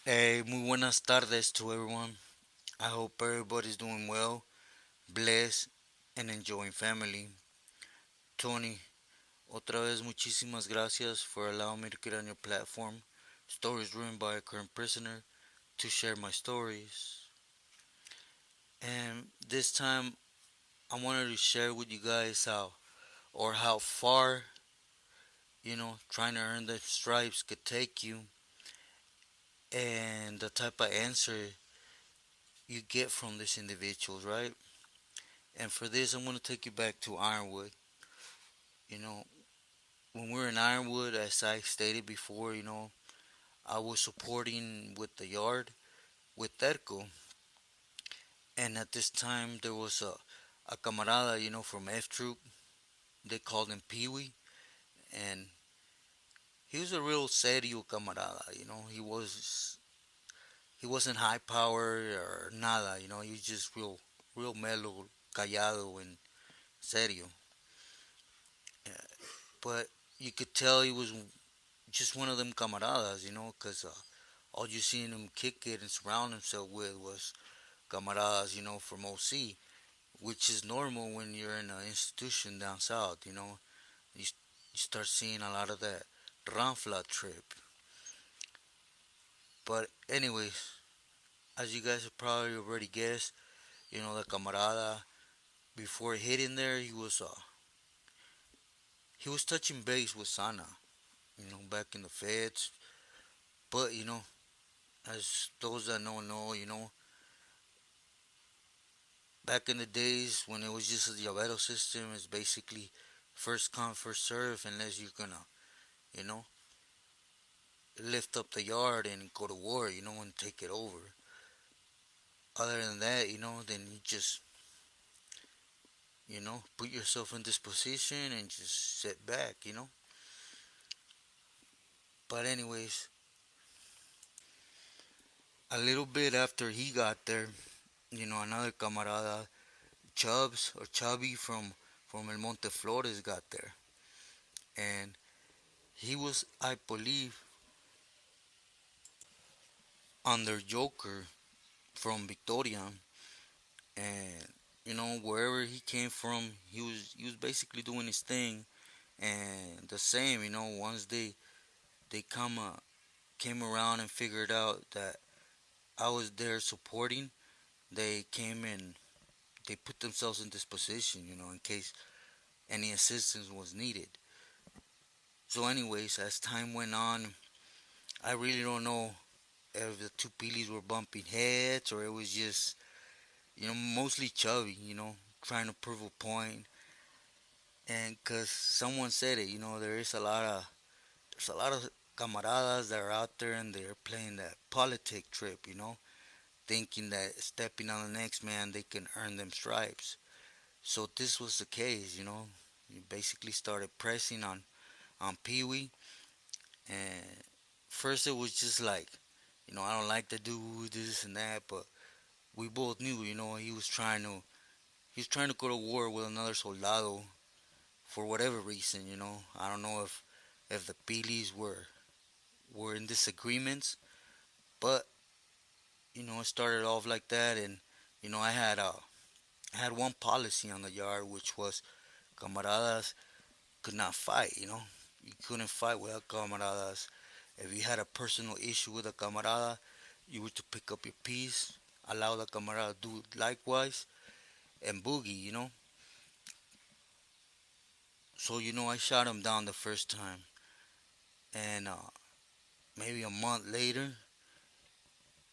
Hey, muy buenas tardes to everyone. I hope everybody's doing well, blessed, and enjoying family. Tony, otra vez muchísimas gracias for allowing me to get on your platform, Stories Written by a Current Prisoner, to share my stories. And this time, I wanted to share with you guys how far, trying to earn the stripes could take you, and the type of answer you get from these individuals, right? And for this, I'm going to take you back to Ironwood. You know, when we were in Ironwood, as I stated before, I was supporting with the yard with Terco. And at this time, there was a camarada, from F Troop. They called him Pee Wee. And he was a real serio camarada, he wasn't high power or nada, he was just real mellow, callado, and serio. Yeah. But you could tell he was just one of them camaradas, because all you seen him kick it and surround himself with was camaradas, from OC, which is normal when you're in an institution down south, You, you start seeing a lot of that Ranfla trip. But anyways, as you guys have probably already guessed, the camarada, before hitting there, he was touching base with Sana, back in the feds. But, as those that know, back in the days when it was just a llavero system, it's basically first come, first serve, unless you're gonna, you know, lift up the yard and go to war, and take it over. Other than that, then you just, put yourself in this position and just sit back, But anyways, a little bit after he got there, another camarada, Chubbs or Chubby from El Monte Flores got there, and he was, I believe, under Joker from Victoria, and wherever he came from, he was basically doing his thing, and the same, once they came around and figured out that I was there supporting, they came and they put themselves in this position, in case any assistance was needed. So, anyways, as time went on, I really don't know if the two Pilis were bumping heads or it was just, mostly Chubby, trying to prove a point. And because someone said it, there's a lot of camaradas that are out there and they're playing that politic trip, thinking that stepping on the next man they can earn them stripes. So this was the case, You basically started pressing on Pee Wee, and first it was just like, I don't like the dude, this and that, but we both knew, he was trying to go to war with another soldado for whatever reason, I don't know if the Pilis were in disagreements, but it started off like that, and I had one policy on the yard, which was camaradas could not fight. You couldn't fight without camaradas. If you had a personal issue with a camarada, you were to pick up your piece, allow the camarada to do likewise, and boogie. So I shot him down the first time, and maybe a month later,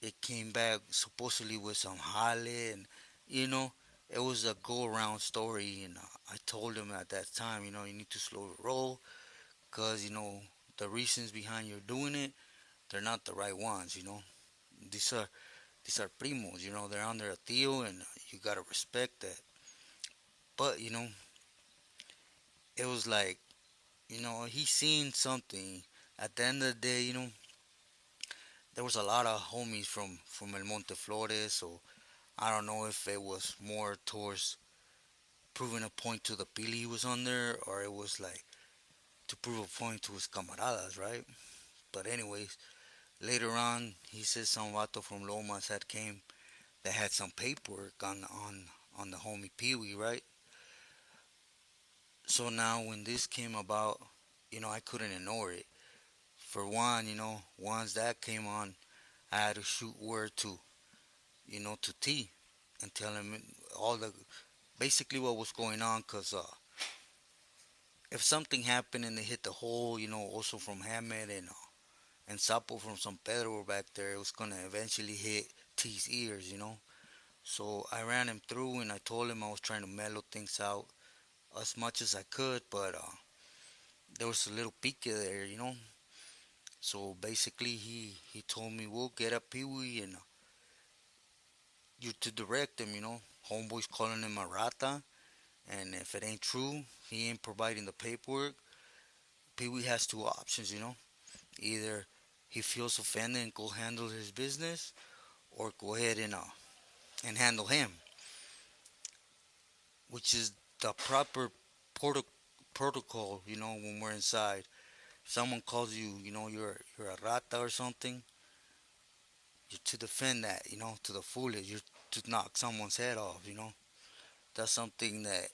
it came back supposedly with some jale, and you know, it was a go around story. And I told him at that time, you need to slow the roll, cause the reasons behind you doing it, they're not the right ones. These are these are primos. They're under a tío, and you gotta respect that. But it was like, he seen something. At the end of the day, there was a lot of homies from El Monte Flores, so I don't know if it was more towards proving a point to the Pili he was on there, or it was like to prove a point to his camaradas, right? But anyways, Later on, he said some vato from Lomas had came that had some paperwork on the homie Pee Wee, right? So now when this came about, I couldn't ignore it. For one, once that came on, I had to shoot word to T and tell him all the basically what was going on. Cause if something happened and they hit the hole, also from Hamed and Sapo from San Pedro were back there, it was gonna eventually hit T's ears. So I ran him through and I told him I was trying to mellow things out as much as I could, but there was a little pique there. So basically, he told me we'll get up Pee Wee and you to direct him. Homeboy's calling him a rata, and if it ain't true, he ain't providing the paperwork. Pee Wee has two options. Either he feels offended and go handle his business, or go ahead and handle him, which is the proper proto- protocol. When we're inside, if someone calls you, you're a rata or something, you're to defend that, to the fullest. You're to knock someone's head off. That's something that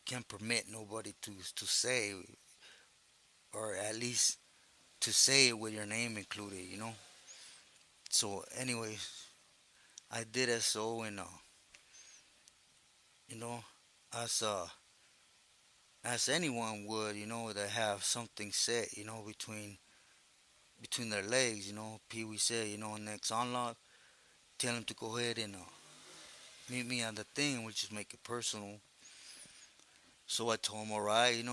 can't permit nobody to say, or at least to say it with your name included. So, anyways, I did it so, and you know, as as anyone would, that have something set, between their legs. Pee Wee said, next unlock, tell him to go ahead and meet me on the thing, which is make it personal. So I told him, all right.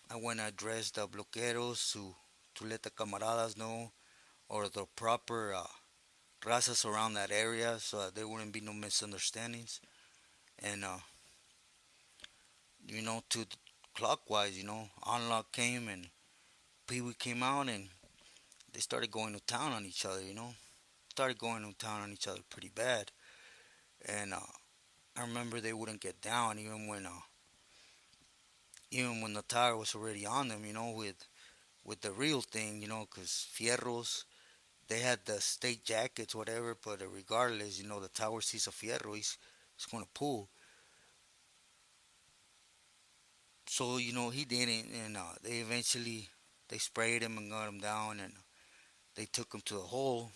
I went and addressed the bloqueros to let the camaradas know, or the proper razas around that area, so that there wouldn't be no misunderstandings. And to clockwise, unlock came and Pee Wee came out, and they started going to town on each other. Started going to town on each other pretty bad. And I remember they wouldn't get down even when the tire was already on them. With the real thing. Because Fierros, they had the state jackets, whatever. But regardless, the tower sees a Fierro, he's going to pull. So he didn't, and they sprayed him and got him down, and they took him to the hole.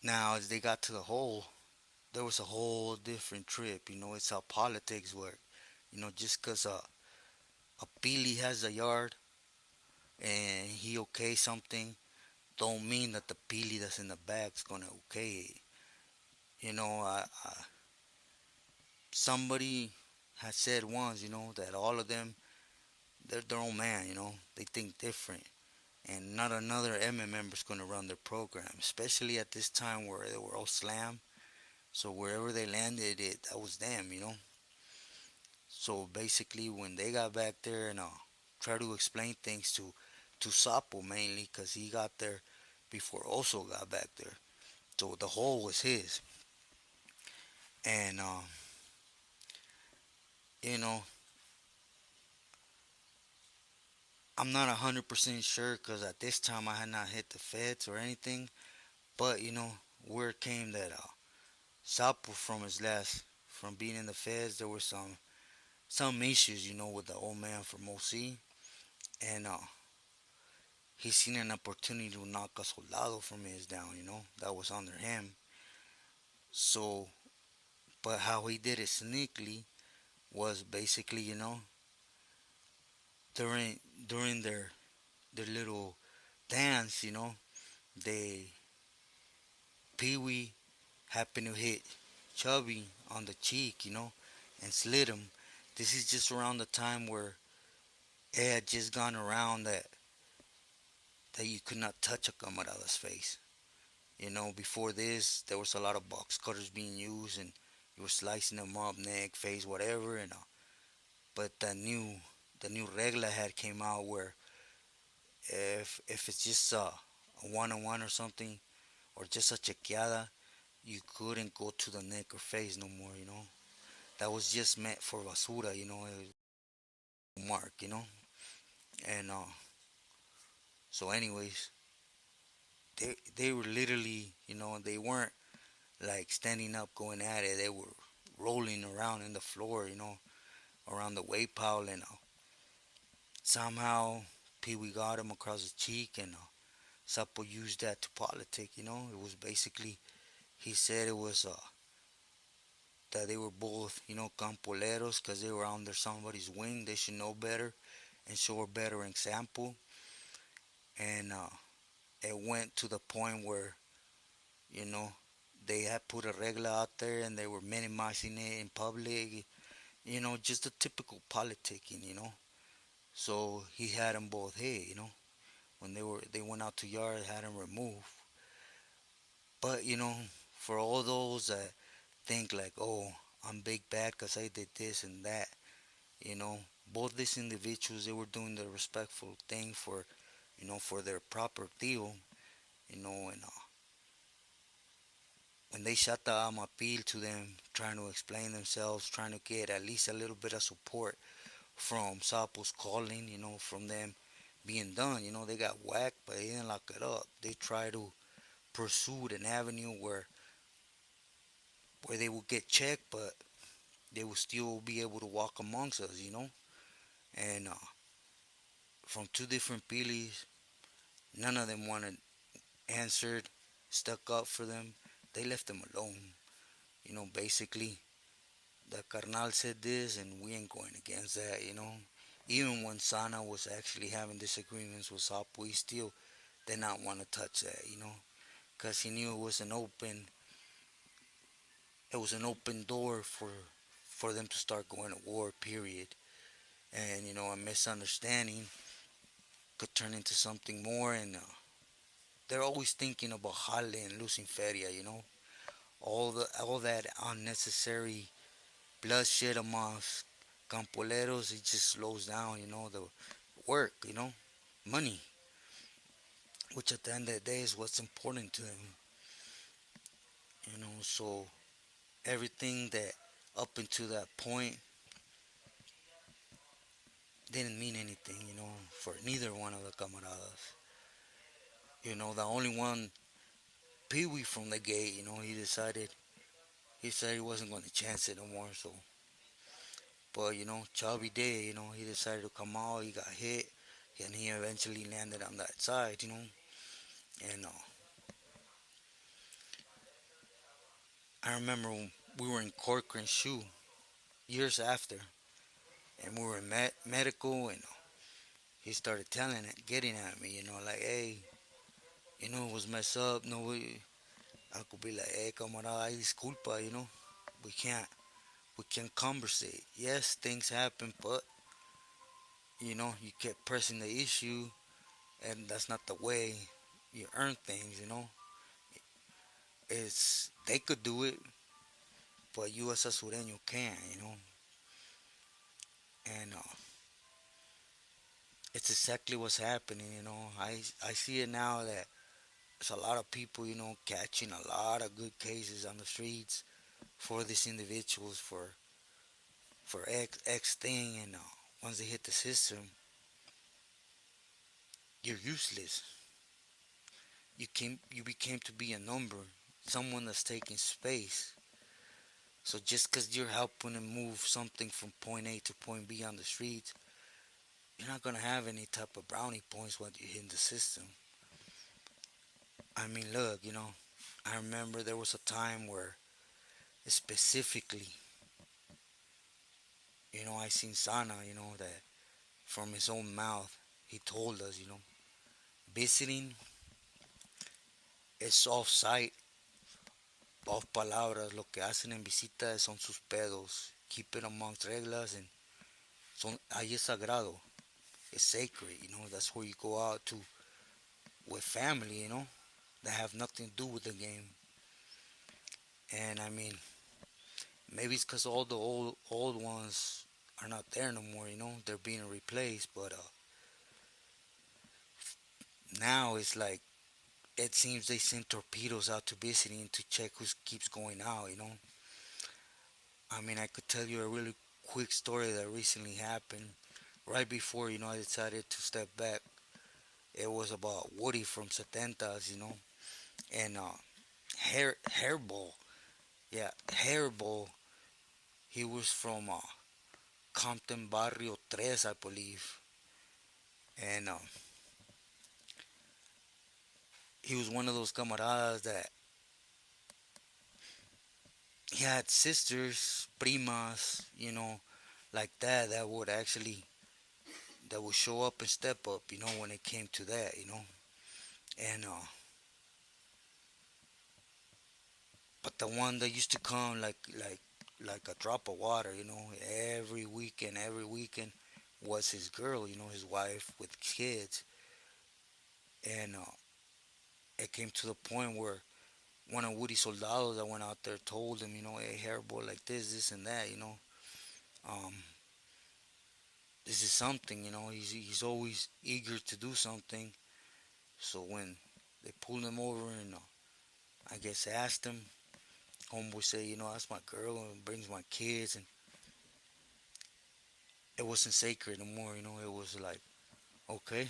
Now, as they got to the hole, there was a whole different trip. It's how politics work. Just because a Pili has a yard and he okay something, don't mean that the Pili that's in the back's gonna okay it. Somebody has said once, that all of them, they're their own man. They think different, and not another MM member's gonna run their program, especially at this time where they were all slam. So wherever they landed, that was them. So basically, when they got back there and tried to explain things to Sapo mainly, because he got there before Oso got back there, so the hole was his. And you know, I'm not 100% sure because at this time I had not hit the feds or anything. But word came that Sapo from being in the feds, there were some issues, with the old man from OC, and he seen an opportunity to knock a soldado from his down, that was under him. So, but how he did it sneakily was basically, during during their little dance, they Pee Wee happened to hit Chubby on the cheek, and slid him. This is just around the time where it had just gone around that you could not touch a camarada's face. Before this, there was a lot of box cutters being used, and you were slicing them up, neck, face, whatever. And but the new regla had came out where if it's just a one-on-one or something, or just a chequeada, you couldn't go to the neck or face no more. That was just meant for basura. Mark. And so, anyways, they were literally, they weren't like standing up going at it. They were rolling around in the floor, around the weight pile, and somehow Pee Wee got him across the cheek, and Sapo used that to politic. It was basically, he said it was that they were both, campoleros, because they were under somebody's wing. They should know better and show a better example. And it went to the point where, you know, they had put a regla out there and they were minimizing it in public. Just a typical politicking. So he had them both hit. When they went out to yard, had them removed. But for all those that think like, oh, I'm big bad because I did this and that, you know, both these individuals, they were doing the respectful thing for, for their proper deal, and when they shot the appeal to them, trying to explain themselves, trying to get at least a little bit of support from Sapo's calling, from them being done, they got whacked, but they didn't lock it up. They tried to pursue an avenue where they would get checked, but they would still be able to walk amongst us, And from two different pilis, none of them wanted answered, stuck up for them. They left them alone. Basically, the carnal said this, and we ain't going against that. Even when Sana was actually having disagreements with Sapo, he still did not want to touch that, because he knew it was an open door for them to start going to war. Period. And a misunderstanding could turn into something more, and they're always thinking about Halle and losing Feria. All that unnecessary bloodshed amongst campoleros, it just slows down, the work, money, which at the end of the day is what's important to them, so everything that up until that point didn't mean anything, for neither one of the camaradas. The only one, Pee Wee from the gate, he said he wasn't going to chance it no more, so, but, Chubby did, he decided to come out, he got hit, and he eventually landed on that side, and I remember when we were in Corcoran Shoe years after, and we were in medical, and he started getting at me, like, hey, it was messed up. No, I could be like, hey, camarada, ay, disculpa, we can't conversate. Yes, things happen, but you kept pressing the issue, and that's not the way you earn things. It's they could do it, but you as a sureño can. And it's exactly what's happening. I see it now that there's a lot of people, catching a lot of good cases on the streets for these individuals for X thing, and once they hit the system, you're useless. You became to be a number, someone that's taking space. So just because you're helping them move something from point A to point B on the streets, you're not gonna have any type of brownie points when you hit the system. I mean, look, I remember there was a time where specifically, I seen Sana, that from his own mouth, he told us, visiting es off-site, off palabras. Lo que hacen en visita son sus pedos. Keep it amongst reglas, and ahí es sagrado. It's sacred, that's where you go out to with family, that have nothing to do with the game. And I mean, maybe it's because all the old ones are not there no more, they're being replaced. But now it's like, it seems they send torpedoes out to visiting to check who keeps going out. I mean, I could tell you a really quick story that recently happened right before, I decided to step back. It was about Woody from Setentas, and Hairball. Yeah, Hairball. He was from Compton Barrio Tres, I believe, and he was one of those camaradas that he had sisters, primas, like that would actually that would show up and step up, when it came to that. And but the one that used to come like a drop of water, every weekend was his girl, his wife with kids. And it came to the point where one of Woody's soldados that went out there told him, hey, Hairball, like this and that, um, this is something, he's always eager to do something. So when they pulled him over and I guess asked him, homeboy said, that's my girl and brings my kids, and it wasn't sacred anymore, it was like, okay,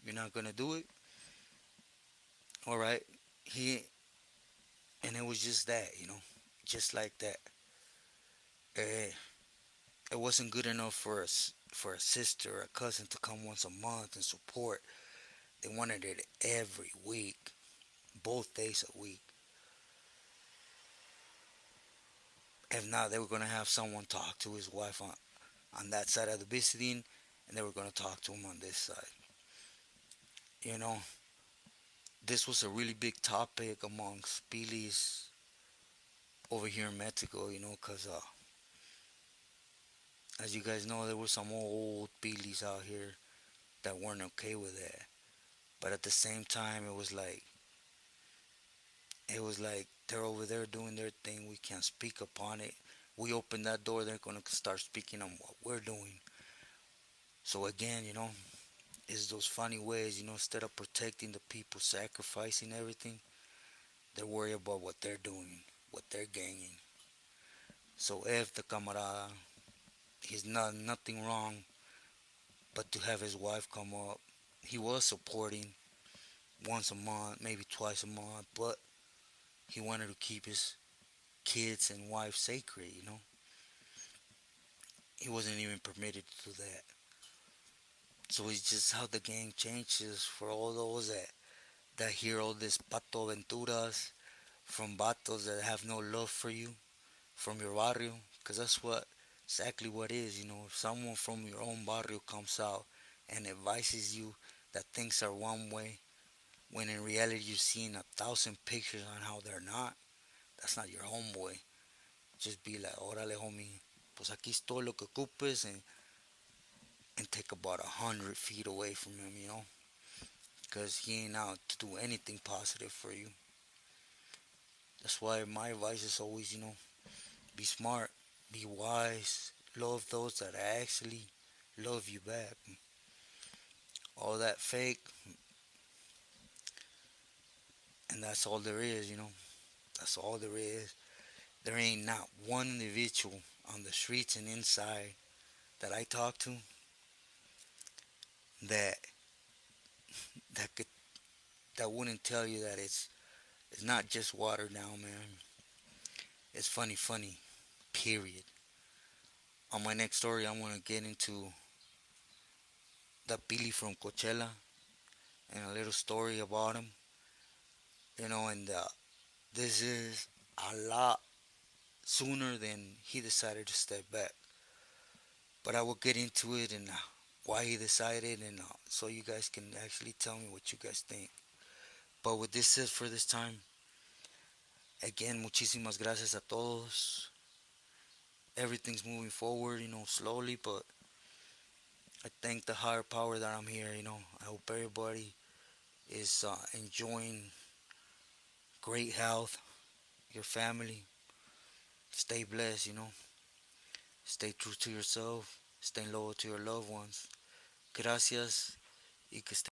you're not gonna do it, all right. He And it was just that, just like that. Eh, it wasn't good enough for us for a sister or a cousin to come once a month and support. They wanted it every week, both days a week. If not, they were gonna have someone talk to his wife on that side of the visiting, and they were gonna talk to him on this side. You know, this was a really big topic amongst Pilis over here in Mexico. Because as you guys know, there were some old Pilis out here that weren't okay with that. But at the same time, it was like they're over there doing their thing. We can't speak upon it. We open that door, they're gonna start speaking on what we're doing. So again, it's those funny ways. Instead of protecting the people, sacrificing everything, they're worried about what they're doing, what they're gaining. So if the camarada, he's not nothing wrong, but to have his wife come up, he was supporting once a month, maybe twice a month, but he wanted to keep his kids and wife sacred. He wasn't even permitted to do that. So it's just how the game changes for all those that hear all this pato aventuras from vatos that have no love for you from your barrio, because that's exactly what it is. If someone from your own barrio comes out and advises you that things are one way, when in reality you've seen 1,000 pictures on how they're not, that's not your homeboy. Just be like, órale, homie, pues aquí estoy, lo que ocupes, and take about 100 feet away from him, because he ain't out to do anything positive for you. That's why my advice is always, be smart, be wise, love those that actually love you back. All that fake, and that's all there is, That's all there is. There ain't not one individual on the streets and inside that I talk to that that could that wouldn't tell you that it's not just watered down, man. It's funny, funny. Period. On my next story, I'm gonna get into the Billy from Coachella and a little story about him. And this is a lot sooner than he decided to step back. But I will get into it and why he decided, and so you guys can actually tell me what you guys think. But with this is for this time, again, muchísimas gracias a todos. Everything's moving forward, slowly, but I thank the higher power that I'm here. I hope everybody is enjoying great health, your family. Stay blessed, stay true to yourself, stay loyal to your loved ones. Gracias y que